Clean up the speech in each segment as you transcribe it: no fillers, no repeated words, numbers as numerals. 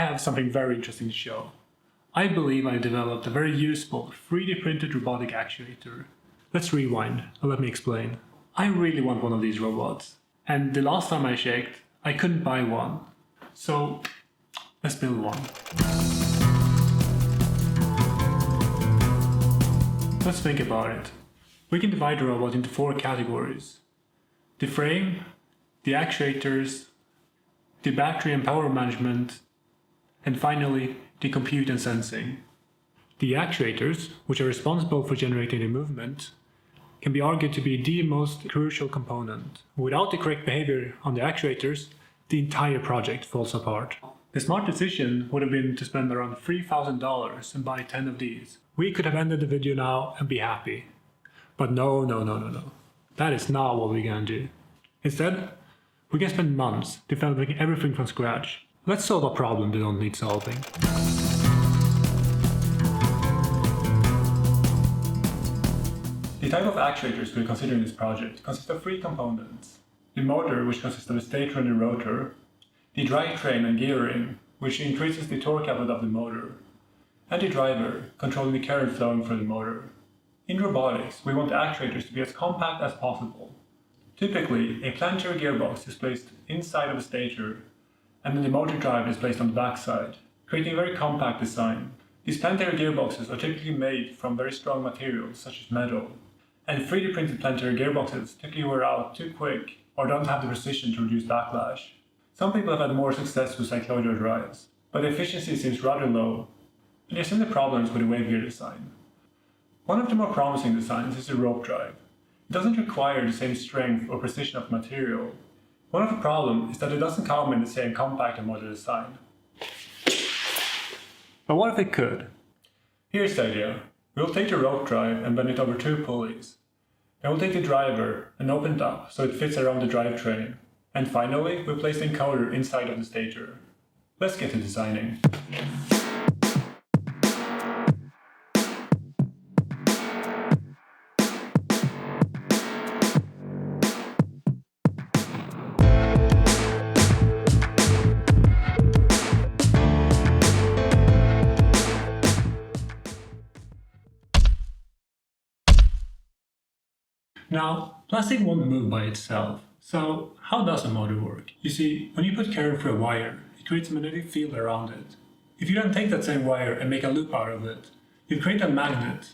I have something very interesting to show. I believe I developed a very useful 3D printed robotic actuator. Let's rewind and let me explain. I really want one of these robots, and the last time I checked, I couldn't buy one. So let's build one. Let's think about it. We can divide the robot into 4 categories: the frame, the actuators, the battery and power management, and finally, the compute and sensing. The actuators, which are responsible for generating the movement, can be argued to be the most crucial component. Without the correct behavior on the actuators, the entire project falls apart. The smart decision would have been to spend around $3,000 and buy 10 of these. We could have ended the video now and be happy. But no. That is not what we're gonna do. Instead, we can spend months developing everything from scratch. Let's solve a problem that don't need solving. The type of actuators we consider in this project consists of 3 components. The motor, which consists of a stator and a rotor, the drivetrain and gearing, which increases the torque output of the motor, and the driver, controlling the current flowing through the motor. In robotics, we want actuators to be as compact as possible. Typically, a planetary gearbox is placed inside of a stator, and then the motor drive is placed on the backside, creating a very compact design. These planetary gearboxes are typically made from very strong materials such as metal, and 3D printed planetary gearboxes typically wear out too quick or don't have the precision to reduce backlash. Some people have had more success with cycloidal drives, but the efficiency seems rather low, and there are similar problems with the wave gear design. One of the more promising designs is the rope drive. It doesn't require the same strength or precision of material. One of the problems is that it doesn't come in the same compact and modular design. But what if it could? Here's the idea. We'll take the rope drive and bend it over 2 pulleys. Then we'll take the driver and open it up so it fits around the drivetrain. And finally, we'll place the encoder inside of the stator. Let's get to designing. Now, plastic won't move by itself. So, how does a motor work? You see, when you put current through a wire, it creates a magnetic field around it. If you then take that same wire and make a loop out of it, you create a magnet,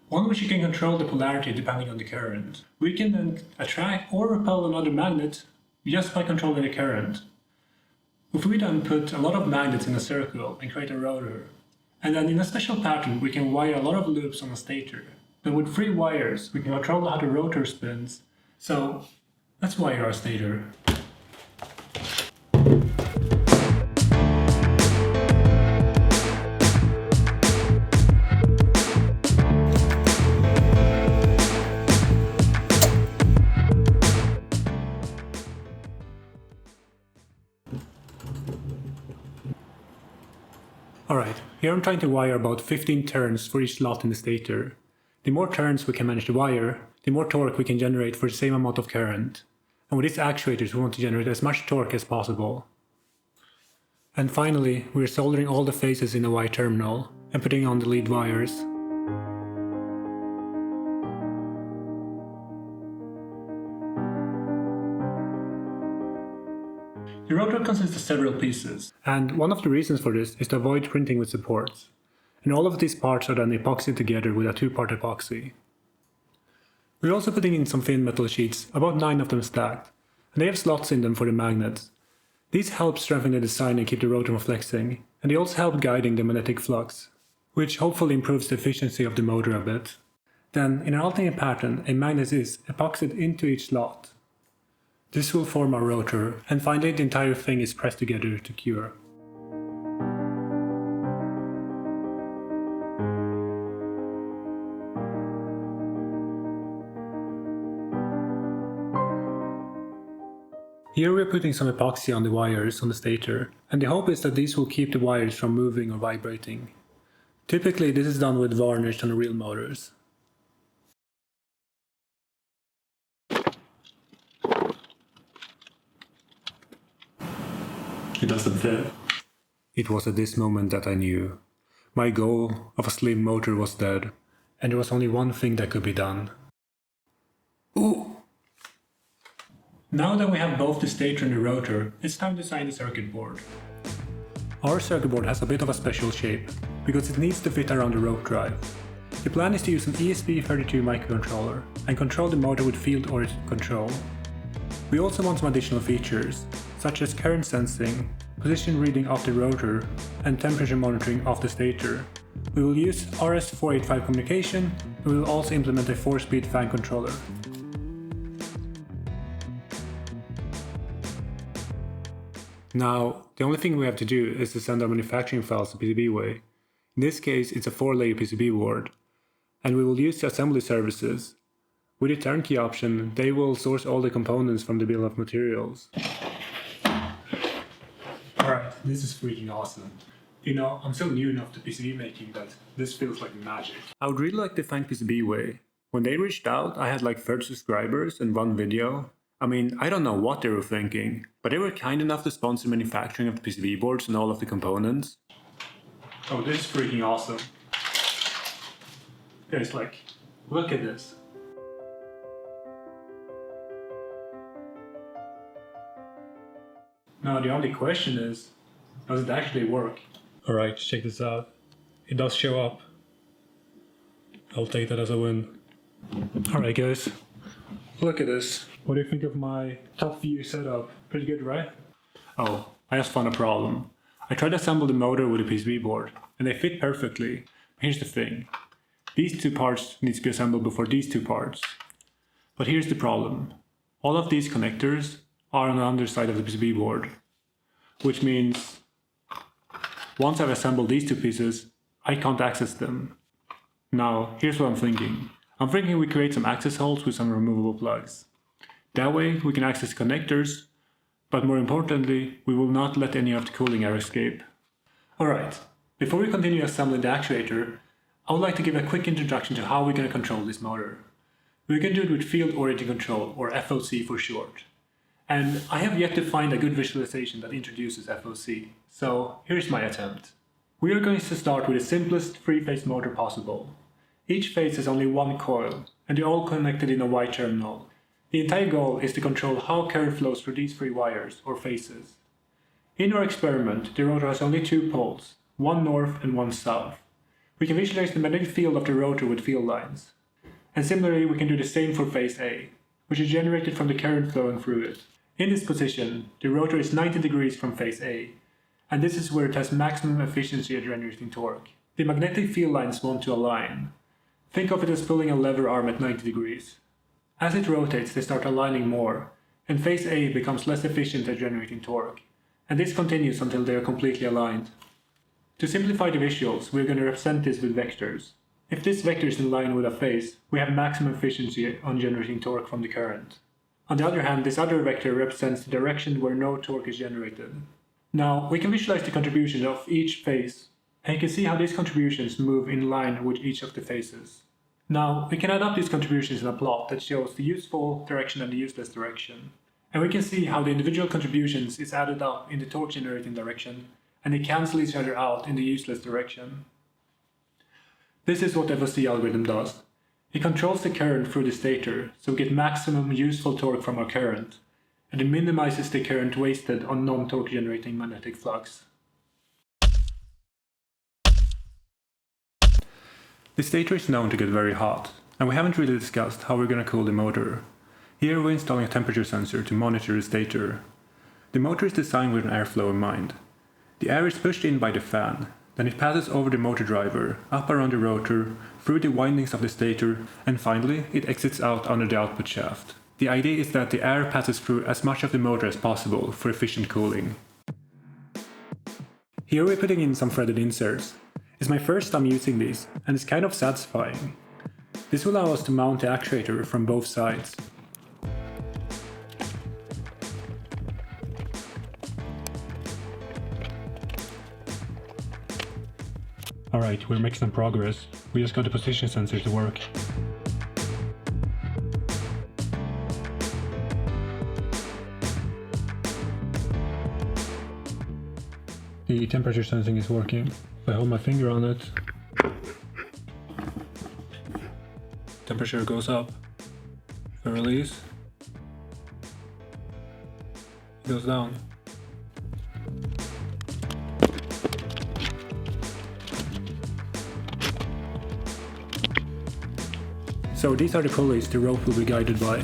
one which you can control the polarity depending on the current. We can then attract or repel another magnet just by controlling the current. If we then put a lot of magnets in a circle and create a rotor, and then in a special pattern we can wire a lot of loops on a stator, then with 3 wires we can control how the rotor spins. So, let's wire our stator. Alright, here I'm trying to wire about 15 turns for each slot in the stator. The more turns we can manage to wire, the more torque we can generate for the same amount of current. And with these actuators we want to generate as much torque as possible. And finally, we're soldering all the faces in the Y terminal and putting on the lead wires. The rotor consists of several pieces, and one of the reasons for this is to avoid printing with supports. And all of these parts are then epoxied together with a 2-part epoxy. We're also putting in some thin metal sheets, about 9 of them stacked, and they have slots in them for the magnets. These help strengthen the design and keep the rotor from flexing, and they also help guiding the magnetic flux, which hopefully improves the efficiency of the motor a bit. Then, in an alternate pattern, a magnet is epoxied into each slot. This will form our rotor, and finally the entire thing is pressed together to cure. Here we are putting some epoxy on the wires on the stator, and the hope is that these will keep the wires from moving or vibrating. Typically this is done with varnish on real motors. It doesn't fit. It was at this moment that I knew. My goal of a slim motor was dead, and there was only one thing that could be done. Ooh! Now that we have both the stator and the rotor, it's time to design the circuit board. Our circuit board has a bit of a special shape, because it needs to fit around the rope drive. The plan is to use an ESP32 microcontroller and control the motor with field-oriented control. We also want some additional features, such as current sensing, position reading of the rotor, and temperature monitoring of the stator. We will use RS485 communication, and we will also implement a 4-speed fan controller. Now, the only thing we have to do is to send our manufacturing files to PCBWAY. In this case, it's a 4-layer PCB board, and we will use the assembly services. With the turnkey option, they will source all the components from the bill of materials. Alright, this is freaking awesome. You know, I'm still new enough to PCB making that this feels like magic. I would really like to thank PCBWAY. When they reached out, I had like 30 subscribers and 1 video. I mean, I don't know what they were thinking, but they were kind enough to sponsor manufacturing of the PCB boards and all of the components. Oh, this is freaking awesome. Guys, like, look at this. Now the only question is, does it actually work? Alright, check this out. It does show up. I'll take that as a win. Alright guys, look at this. What do you think of my top view setup? Pretty good, right? Oh, I just found a problem. I tried to assemble the motor with a PCB board, and they fit perfectly. Here's the thing. These 2 parts need to be assembled before these 2 parts. But here's the problem. All of these connectors are on the underside of the PCB board. Which means, once I've assembled these 2 pieces, I can't access them. Now, here's what I'm thinking. I'm thinking we create some access holes with some removable plugs. That way, we can access connectors, but more importantly, we will not let any of the cooling air escape. Alright, before we continue assembling the actuator, I would like to give a quick introduction to how we're going to control this motor. We're going to do it with field-oriented control, or FOC for short. And I have yet to find a good visualization that introduces FOC, so here's my attempt. We are going to start with the simplest 3-phase motor possible. Each phase has only 1 coil, and they're all connected in a Y terminal. The entire goal is to control how current flows through these 3 wires, or phases. In our experiment, the rotor has only 2 poles, 1 north and 1 south. We can visualize the magnetic field of the rotor with field lines. And similarly, we can do the same for phase A, which is generated from the current flowing through it. In this position, the rotor is 90 degrees from phase A, and this is where it has maximum efficiency at generating torque. The magnetic field lines want to align. Think of it as pulling a lever arm at 90 degrees. As it rotates, they start aligning more, and phase A becomes less efficient at generating torque, and this continues until they are completely aligned. To simplify the visuals, we're going to represent this with vectors. If this vector is in line with a phase, we have maximum efficiency on generating torque from the current. On the other hand, this other vector represents the direction where no torque is generated. Now, we can visualize the contributions of each phase, and you can see how these contributions move in line with each of the phases. Now, we can add up these contributions in a plot that shows the useful direction and the useless direction. And we can see how the individual contributions is added up in the torque generating direction, and they cancel each other out in the useless direction. This is what the FOC algorithm does. It controls the current through the stator, so we get maximum useful torque from our current, and it minimizes the current wasted on non-torque generating magnetic flux. The stator is known to get very hot, and we haven't really discussed how we're going to cool the motor. Here we're installing a temperature sensor to monitor the stator. The motor is designed with an airflow in mind. The air is pushed in by the fan, then it passes over the motor driver, up around the rotor, through the windings of the stator, and finally it exits out under the output shaft. The idea is that the air passes through as much of the motor as possible for efficient cooling. Here we're putting in some threaded inserts. It's my first time using these, and it's kind of satisfying. This will allow us to mount the actuator from both sides. Alright, we're making some progress. We just got the position sensor to work. The the temperature sensing is working. If I hold my finger on it, temperature goes up. If I release, it goes down. So these are the pulleys the rope will be guided by.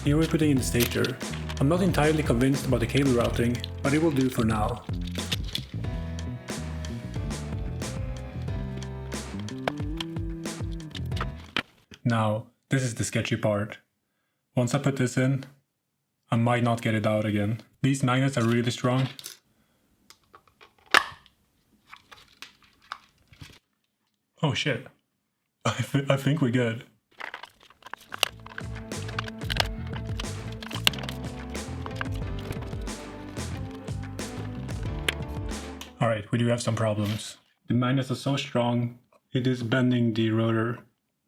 Here we're putting in the stator. I'm not entirely convinced about the cable routing, but it will do for now. Now, this is the sketchy part. Once I put this in, I might not get it out again. These magnets are really strong. Oh shit. I think we're good. Alright, we do have some problems. The magnets are so strong, it is bending the rotor.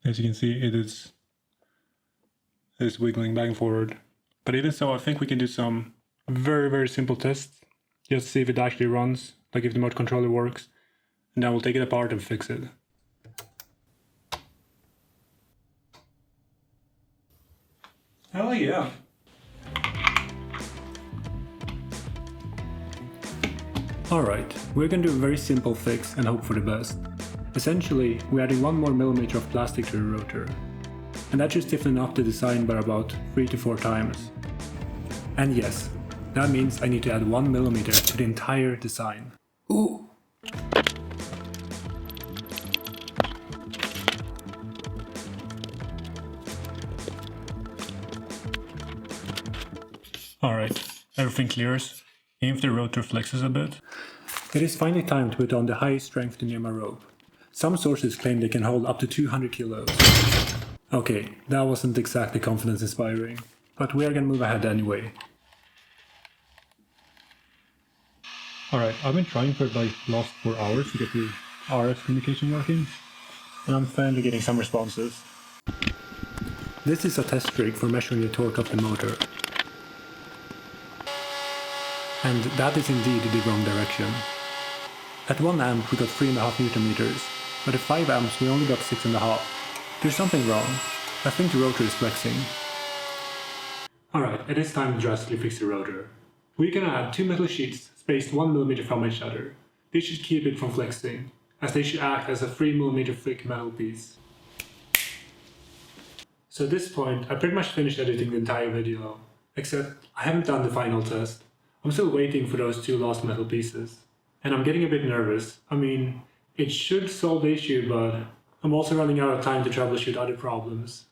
As you can see, it is wiggling back and forward. But even so, I think we can do some very simple tests. Just see if it actually runs, like if the motor controller works. And then we'll take it apart and fix it. Hell yeah! Alright, we're gonna do a very simple fix and hope for the best. Essentially, we're adding 1 more millimeter of plastic to the rotor. And that should stiffen up the design by about 3 to 4 times. And yes, that means I need to add 1 millimeter to the entire design. Ooh! Alright, everything clears. Even if the rotor flexes a bit. It is finally time to put on the highest strength Pneuma rope. Some sources claim they can hold up to 200 kilos. Okay, that wasn't exactly confidence inspiring, but we are gonna move ahead anyway. Alright, I've been trying for like last 4 hours to get the RF communication working, and I'm finally getting some responses. This is a test rig for measuring the torque of the motor. And that is indeed the wrong direction. At 1 amp we got 3.5 Newton meters, but at 5 amps we only got 6.5. There's something wrong. I think the rotor is flexing. Alright, it is time to drastically fix the rotor. We're gonna add 2 metal sheets spaced 1 mm from each other. This should keep it from flexing, as they should act as a 3 mm thick metal piece. So at this point, I pretty much finished editing the entire video, except I haven't done the final test. I'm still waiting for those 2 last metal pieces. And I'm getting a bit nervous. I mean, it should solve the issue, but I'm also running out of time to troubleshoot other problems.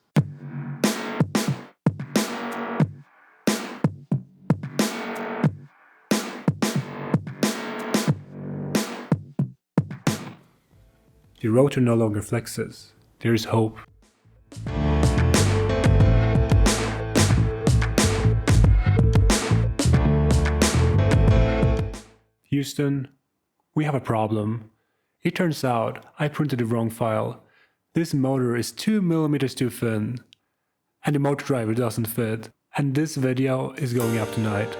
The rotor no longer flexes. There is hope. Houston, we have a problem. It turns out I printed the wrong file. This motor is 2 mm too thin, and the motor driver doesn't fit, and this video is going up tonight.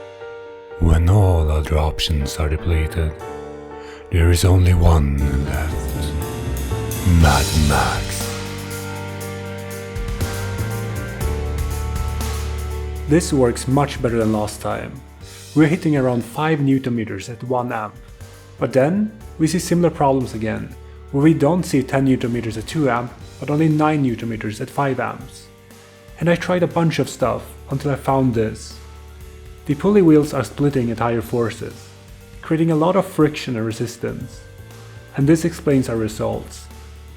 When all other options are depleted, there is only one left. Mad Max. This works much better than last time. We're hitting around 5 Newton meters at 1 amp. But then, we see similar problems again, where we don't see 10 Newton meters at 2 amp, but only 9 Newton meters at 5 amps. And I tried a bunch of stuff until I found this. The pulley wheels are splitting at higher forces, creating a lot of friction and resistance. And this explains our results.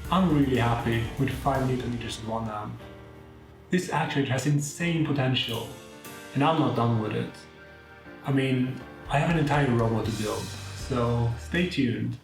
I'm really happy with 5 Newton meters at 1 amp. This actuator has insane potential, and I'm not done with it. I mean, I have an entire robot to build, so stay tuned.